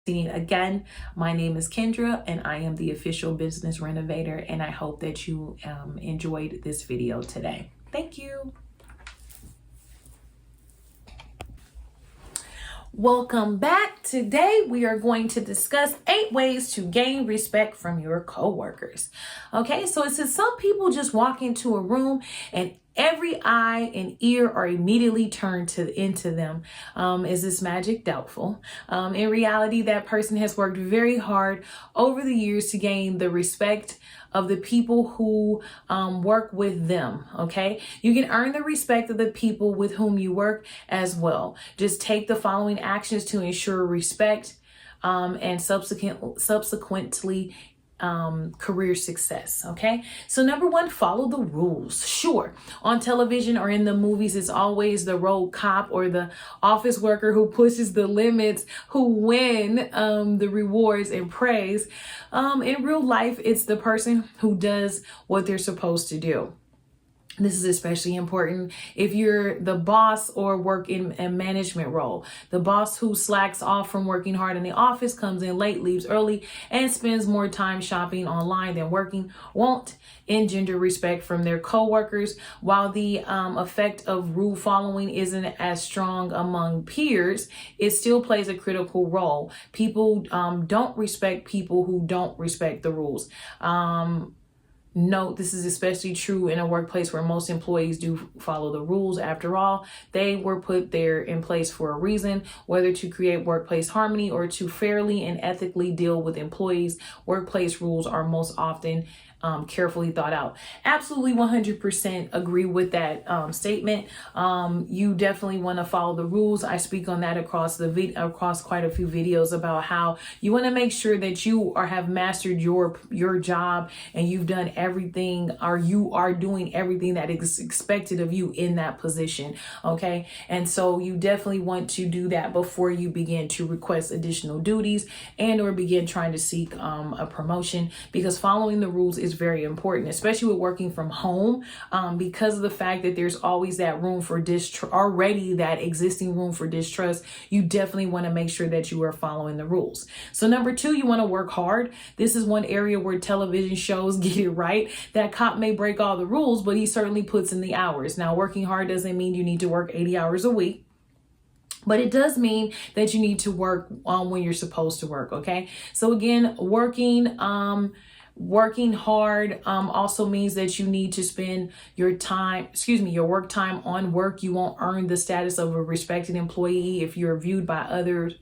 Again, my name is Kendra and I am the official business renovator, and I hope that you enjoyed this video today. Thank you. Welcome back. Today we are going to discuss 8 ways to gain respect from your coworkers. Okay, so it says some people just walk into a room and every eye and ear are immediately turned into them. Is this magic? Doubtful. In reality, that person has worked very hard over the years to gain the respect of the people who work with them. Okay, you can earn the respect of the people with whom you work as well. Just take the following actions to ensure respect and subsequently career success. Okay, so number 1, follow the rules. Sure, on television or in the movies, it's always the road cop or the office worker who pushes the limits, who win the rewards and praise. In real life, it's the person who does what they're supposed to do. This is especially important if you're the boss or work in a management role. The boss who slacks off from working hard in the office, comes in late, leaves early, and spends more time shopping online than working won't engender respect from their coworkers. While the effect of rule following isn't as strong among peers, it still plays a critical role. People don't respect people who don't respect the rules. Note, this is especially true in a workplace where most employees do follow the rules. After all, they were put there in place for a reason, whether to create workplace harmony or to fairly and ethically deal with employees. Workplace rules are most often carefully thought out. Absolutely 100% agree with that statement. You definitely want to follow the rules. I speak on that across quite a few videos about how you want to make sure that you have mastered your job and you've done everything, or you are doing everything that is expected of you in that position. Okay, and so you definitely want to do that before you begin to request additional duties and or begin trying to seek a promotion, because following the rules is very important, especially with working from home, because of the fact that there's always that room for distrust, already that existing room for distrust. You definitely want to make sure that you are following the rules. So number 2, you want to work hard. This is one area where television shows get it right. That cop may break all the rules, but he certainly puts in the hours. Now, working hard doesn't mean you need to work 80 hours a week, but it does mean that you need to work when you're supposed to work. Okay, so again, working hard also means that you need to spend your work time on work. You won't earn the status of a respected employee if you're viewed by others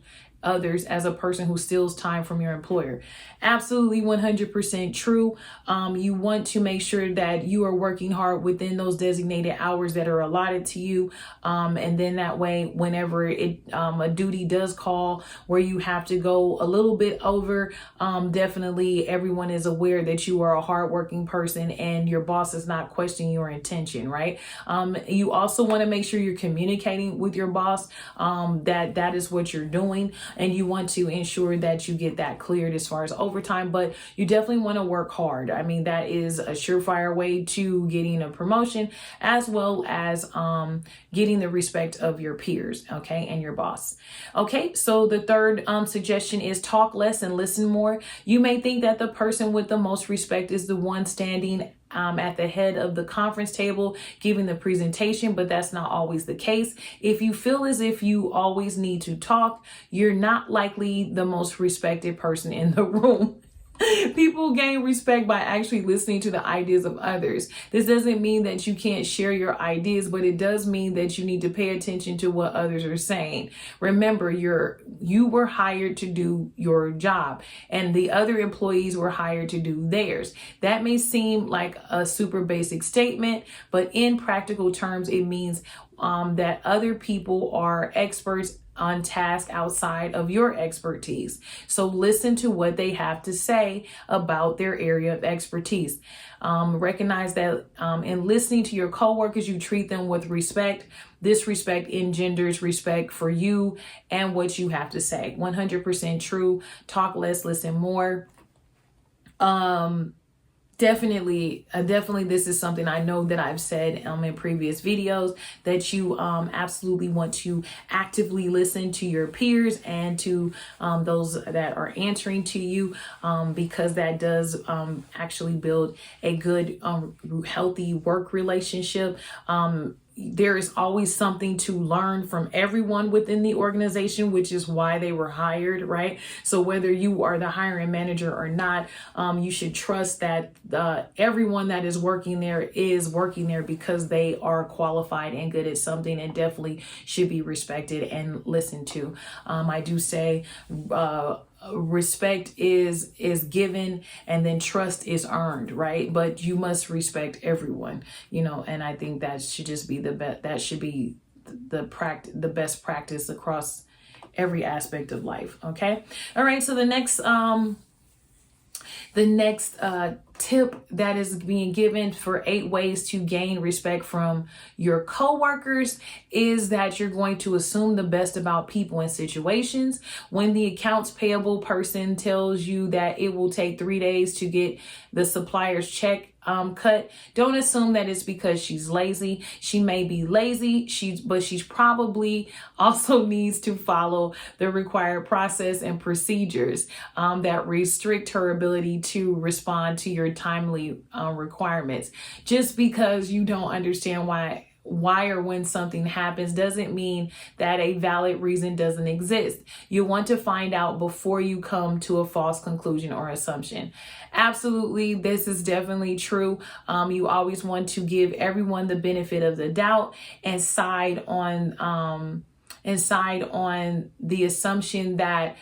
as a person who steals time from your employer. Absolutely 100% true. You want to make sure that you are working hard within those designated hours that are allotted to you. And then that way, whenever a duty does call where you have to go a little bit over, definitely everyone is aware that you are a hardworking person and your boss is not questioning your intention, right? You also want to make sure you're communicating with your boss that is what you're doing. And you want to ensure that you get that cleared as far as overtime, but you definitely want to work hard. I mean, that is a surefire way to getting a promotion, as well as getting the respect of your peers, okay, and your boss. Okay, so the third suggestion is talk less and listen more. You may think that the person with the most respect is the one standing at the head of the conference table giving the presentation, but that's not always the case. If you feel as if you always need to talk, you're not likely the most respected person in the room. People gain respect by actually listening to the ideas of others. This doesn't mean that you can't share your ideas, but it does mean that you need to pay attention to what others are saying. Remember, you were hired to do your job, and the other employees were hired to do theirs. That may seem like a super basic statement, but in practical terms, it means that other people are experts on task outside of your expertise. So listen to what they have to say about their area of expertise. Recognize that in listening to your coworkers, you treat them with respect. This respect engenders respect for you and what you have to say. 100% true. Talk less, listen more. Definitely, this is something I know that I've said in previous videos, that you absolutely want to actively listen to your peers and to those that are answering to you, because that does actually build a good, healthy work relationship. There is always something to learn from everyone within the organization, which is why they were hired, right? So whether you are the hiring manager or not, you should trust that everyone that is working there because they are qualified and good at something, and definitely should be respected and listened to. I do say, respect is given, and then trust is earned, right? But you must respect everyone, and I think that should just be the best. That should be the best practice across every aspect of life. Okay. All right. So the next tip that is being given for 8 ways to gain respect from your coworkers is that you're going to assume the best about people and situations. When the accounts payable person tells you that it will take 3 days to get the supplier's check cut, don't assume that it's because she's lazy. She may be lazy, but she's probably also needs to follow the required process and procedures that restrict her ability to respond to your timely requirements. Just because you don't understand why or when something happens doesn't mean that a valid reason doesn't exist. You want to find out before you come to a false conclusion or assumption. Absolutely, this is definitely true. You always want to give everyone the benefit of the doubt and side on the assumption that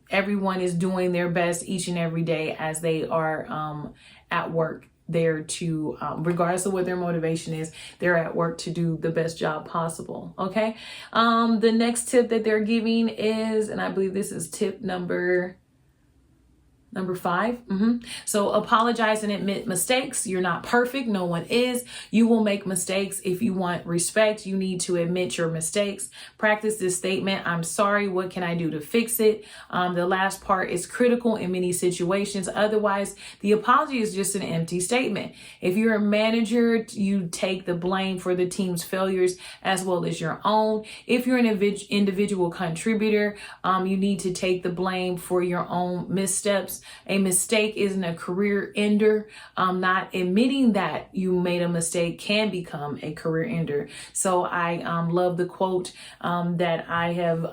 everyone is doing their best each and every day as they are at work. There to, regardless of what their motivation is, they're at work to do the best job possible. Okay. The next tip that they're giving is, and I believe this is tip number 5. So apologize and admit mistakes. You're not perfect. No one is. You will make mistakes. If you want respect, you need to admit your mistakes. Practice this statement: I'm sorry. What can I do to fix it? The last part is critical in many situations. Otherwise, the apology is just an empty statement. If you're a manager, you take the blame for the team's failures as well as your own. If you're an individual contributor, you need to take the blame for your own missteps. A mistake isn't a career ender. Not admitting that you made a mistake can become a career ender. So I love the quote that I have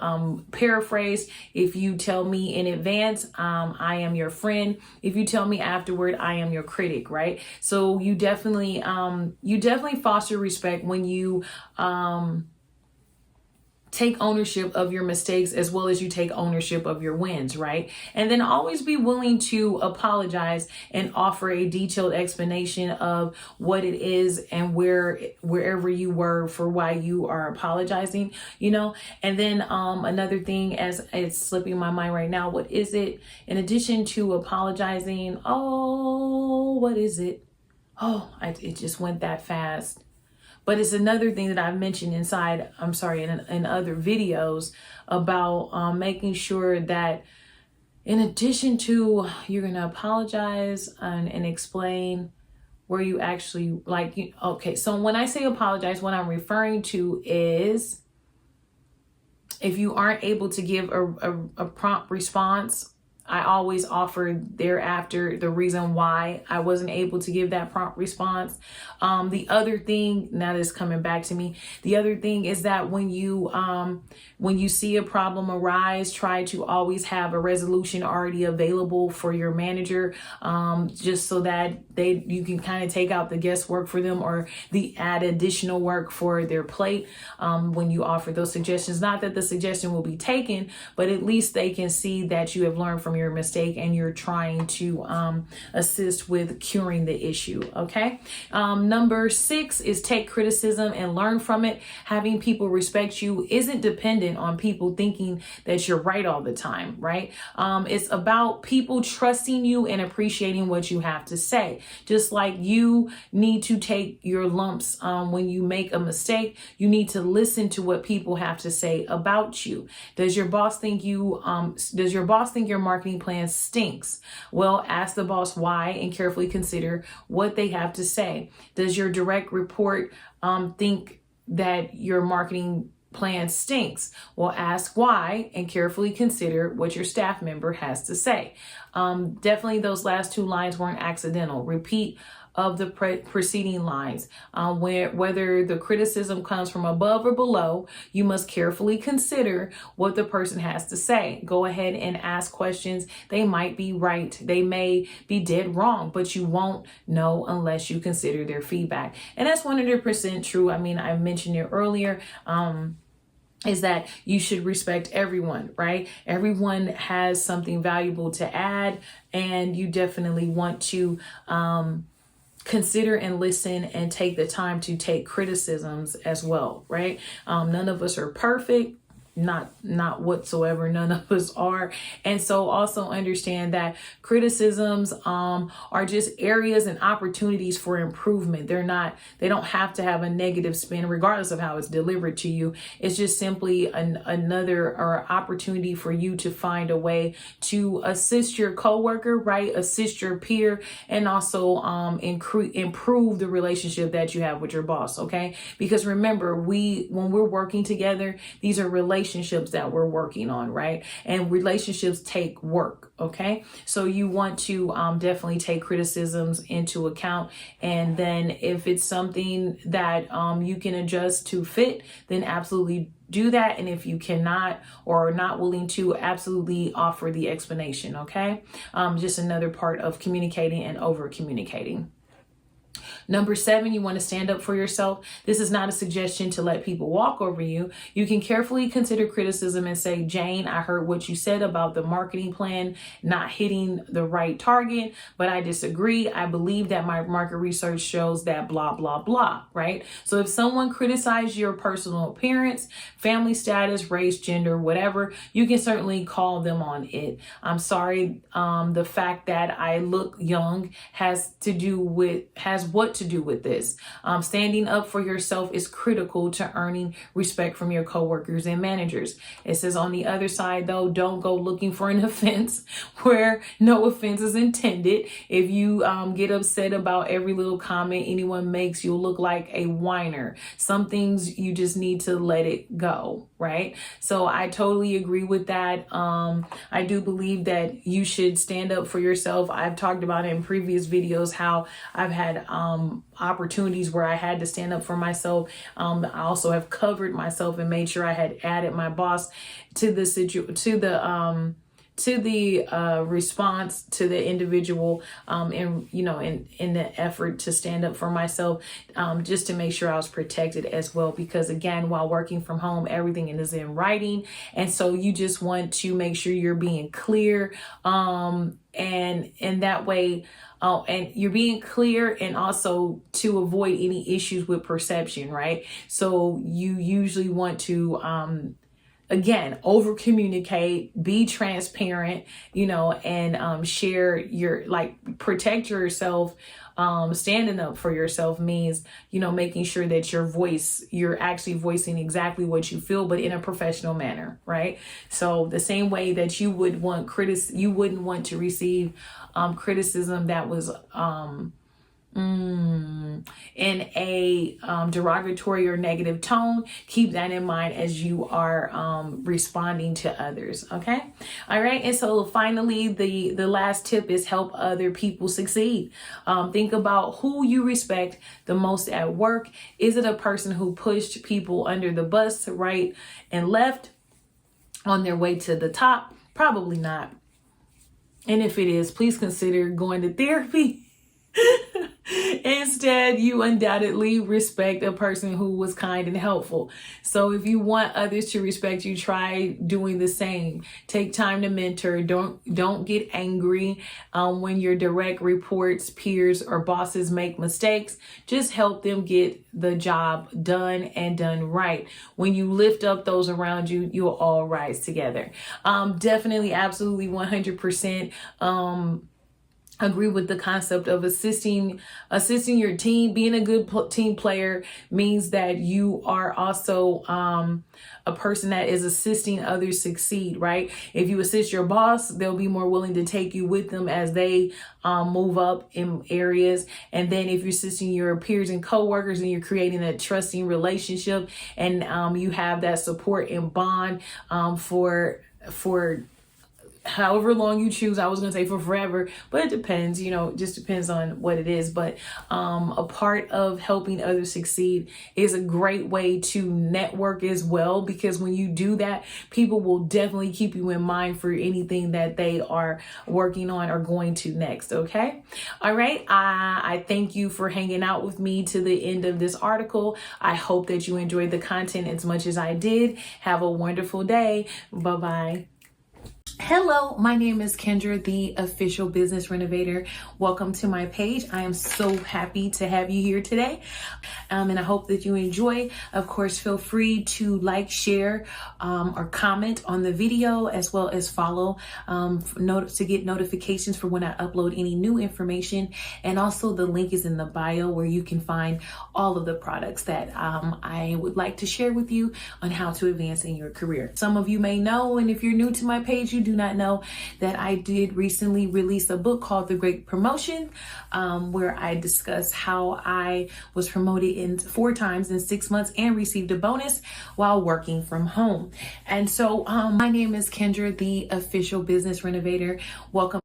paraphrased: if you tell me in advance, I am your friend. If you tell me afterward, I am your critic, right? So you definitely foster respect when you take ownership of your mistakes as well as you take ownership of your wins, right? And then always be willing to apologize and offer a detailed explanation of what it is and wherever you were for why you are apologizing, And then another thing, as it's slipping my mind right now, what is it? In addition to apologizing, what is it? It just went that fast. But it's another thing that I've mentioned in other videos about making sure that in addition to, you're going to apologize and explain where you actually okay. So when I say apologize, what I'm referring to is if you aren't able to give a prompt response, I always offer thereafter the reason why I wasn't able to give that prompt response. The other thing, now that it's coming back to me, the other thing is that when you see a problem arise, try to always have a resolution already available for your manager, just so that you can kind of take out the guesswork for them or add additional work for their plate when you offer those suggestions. Not that the suggestion will be taken, but at least they can see that you have learned from your mistake and you're trying to assist with curing the issue. Okay. Number 6 is take criticism and learn from it. Having people respect you isn't dependent on people thinking that you're right all the time, right? It's about people trusting you and appreciating what you have to say. Just like you need to take your lumps when you make a mistake, you need to listen to what people have to say about you. Does your boss think you're marking marketing plan stinks. Well, ask the boss why and carefully consider what they have to say. Does your direct report think that your marketing plan stinks? Well, ask why and carefully consider what your staff member has to say. Definitely those last two lines weren't accidental. Repeat of the preceding lines. Whether the criticism comes from above or below, you must carefully consider what the person has to say. Go ahead and ask questions. They might be right. They may be dead wrong, but you won't know unless you consider their feedback. And that's 100% true. I mean, I mentioned it earlier. Is that you should respect everyone, right? Everyone has something valuable to add, and you definitely want to consider and listen and take the time to take criticisms as well, right? None of us are perfect. Not whatsoever. None of us are. And so also understand that criticisms are just areas and opportunities for improvement. They don't have to have a negative spin regardless of how it's delivered to you. It's just simply another or opportunity for you to find a way to assist your coworker, right? Assist your peer, and also improve the relationship that you have with your boss, okay? Because remember, when we're working together, these are relationships that we're working on, right? And relationships take work, okay? So you want to definitely take criticisms into account. And then if it's something that you can adjust to fit, then absolutely do that. And if you cannot or are not willing to, absolutely offer the explanation, okay? Just another part of communicating and over communicating. Number 7, you want to stand up for yourself. This is not a suggestion to let people walk over you. You can carefully consider criticism and say, Jane, I heard what you said about the marketing plan not hitting the right target, but I disagree. I believe that my market research shows that blah, blah, blah, right? So if someone criticizes your personal appearance, family status, race, gender, whatever, you can certainly call them on it. I'm sorry. The fact that I look young has what to do with this. Standing up for yourself is critical to earning respect from your coworkers and managers. It says on the other side, though, don't go looking for an offense where no offense is intended. If you get upset about every little comment anyone makes, you'll look like a whiner. Some things you just need to let it go, right? So I totally agree with that. I do believe that you should stand up for yourself. I've talked about it in previous videos how I've had opportunities where I had to stand up for myself. I also have covered myself and made sure I had added my boss to the response to the individual, in the effort to stand up for myself, just to make sure I was protected as well. Because again, while working from home, everything is in writing. And so you just want to make sure you're being clear, and that way, and you're being clear, and also to avoid any issues with perception, right? So you usually want to, again, over communicate, be transparent, and share protect yourself. Standing up for yourself means, making sure that you're actually voicing exactly what you feel, but in a professional manner, right? So the same way that you wouldn't want to receive criticism that was in a derogatory or negative tone, keep that in mind as you are responding to others. Okay. All right. And so finally, the last tip is help other people succeed. Think about who you respect the most at work. Is it a person who pushed people under the bus right and left on their way to the top? Probably not. And if it is, please consider going to therapy. Instead, you undoubtedly respect a person who was kind and helpful. So if you want others to respect you, try doing the same. Take time to mentor. Don't get angry when your direct reports, peers, or bosses make mistakes. Just help them get the job done and done right. When you lift up those around you, you'll all rise together. Definitely, absolutely, 100%. agree with the concept of assisting your team. Being a good team player means that you are also a person that is assisting others succeed, right? If you assist your boss, they'll be more willing to take you with them as they move up in areas. And then if you're assisting your peers and coworkers, and you're creating a trusting relationship, and you have that support and bond for however long you choose. I was going to say for forever, but it depends, it just depends on what it is. But a part of helping others succeed is a great way to network as well, because when you do that, people will definitely keep you in mind for anything that they are working on or going to next. Okay. All right. I thank you for hanging out with me to the end of this article. I hope that you enjoyed the content as much as I did. Have a wonderful day. Bye-bye. Hello, my name is Kendra, the official business renovator. Welcome to my page. I am so happy to have you here today. And I hope that you enjoy. Of course, feel free to like, share, or comment on the video, as well as follow to get notifications for when I upload any new information. And also the link is in the bio, where you can find all of the products that I would like to share with you on how to advance in your career. Some of you may know, and if you're new to my page, you do not know that I did recently release a book called The Great Promotion, where I discuss how I was promoted 4 times in 6 months and received a bonus while working from home. And so my name is Kendra, the official business renovator. Welcome.